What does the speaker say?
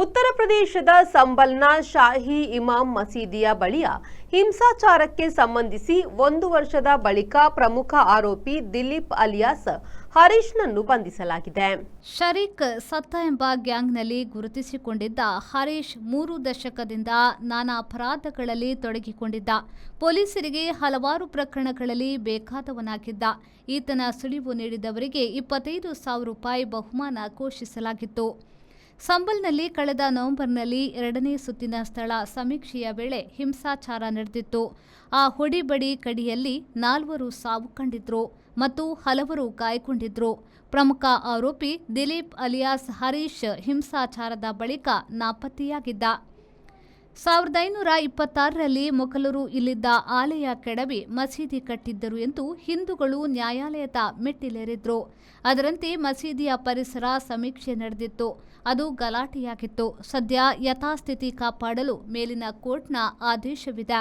ಉತ್ತರ ಪ್ರದೇಶದ ಸಂಬಲ್ನ ಶಾಹಿ ಇಮಾಮ್ ಮಸೀದಿಯ ಬಳಿಯ ಹಿಂಸಾಚಾರಕ್ಕೆ ಸಂಬಂಧಿಸಿ 1 ವರ್ಷದ ಬಳಿಕ ಪ್ರಮುಖ ಆರೋಪಿ ದಿಲೀಪ್ ಅಲಿಯಾಸ್ ಹರೀಶ್ನನ್ನು ಬಂಧಿಸಲಾಗಿದೆ. ಶರೀಕ್ ಸತ್ತ ಎಂಬ ಗ್ಯಾಂಗ್ನಲ್ಲಿ ಗುರುತಿಸಿಕೊಂಡಿದ್ದ ಹರೀಶ್ 3 ದಶಕದಿಂದ ನಾನಾ ಅಪರಾಧಗಳಲ್ಲಿ ತೊಡಗಿಕೊಂಡಿದ್ದ. ಪೊಲೀಸರಿಗೆ ಹಲವಾರು ಪ್ರಕರಣಗಳಲ್ಲಿ ಬೇಕಾದವನಾಗಿದ್ದ. ಈತನ ಸುಳಿವು ನೀಡಿದವರಿಗೆ 25,000 ರೂಪಾಯಿ ಬಹುಮಾನ ಘೋಷಿಸಲಾಗಿತ್ತು. ಸಂಬಲ್ನಲ್ಲಿ ಕಳೆದ ನವೆಂಬರ್ನಲ್ಲಿ 2ನೇ ಸುತ್ತಿನ ಸ್ಥಳ ಸಮೀಕ್ಷೆಯ ವೇಳೆ ಹಿಂಸಾಚಾರ ನಡೆದಿತ್ತು. ಆ ಹೊಡಿಬಡಿ ಕಡಿಯಲ್ಲಿ 4 ಸಾವು ಕಂಡಿದ್ರು ಮತ್ತು ಹಲವರು ಗಾಯಗೊಂಡಿದ್ರು. ಪ್ರಮುಖ ಆರೋಪಿ ದಿಲೀಪ್ ಅಲಿಯಾಸ್ ಹರೀಶ್ ಹಿಂಸಾಚಾರದ ಬಳಿಕ ನಾಪತ್ತೆಯಾಗಿದ್ದ. 1926ರಲ್ಲಿ ಮೊಘಲರು ಇಲ್ಲಿದ್ದ ಆಲಯ ಕೆಡವಿ ಮಸೀದಿ ಕಟ್ಟಿದ್ದರು ಎಂದು ಹಿಂದೂಗಳು ನ್ಯಾಯಾಲಯದ ಮೆಟ್ಟಿಲೇರಿದ್ರು. ಅದರಂತೆ ಮಸೀದಿಯ ಪರಿಸರ ಸಮೀಕ್ಷೆ ನಡೆದಿತ್ತು. ಅದು ಗಲಾಟೆಯಾಗಿತ್ತು. ಸದ್ಯ ಯಥಾಸ್ಥಿತಿ ಕಾಪಾಡಲು ಮೇಲಿನ ಕೋರ್ಟ್ನ ಆದೇಶವಿದೆ.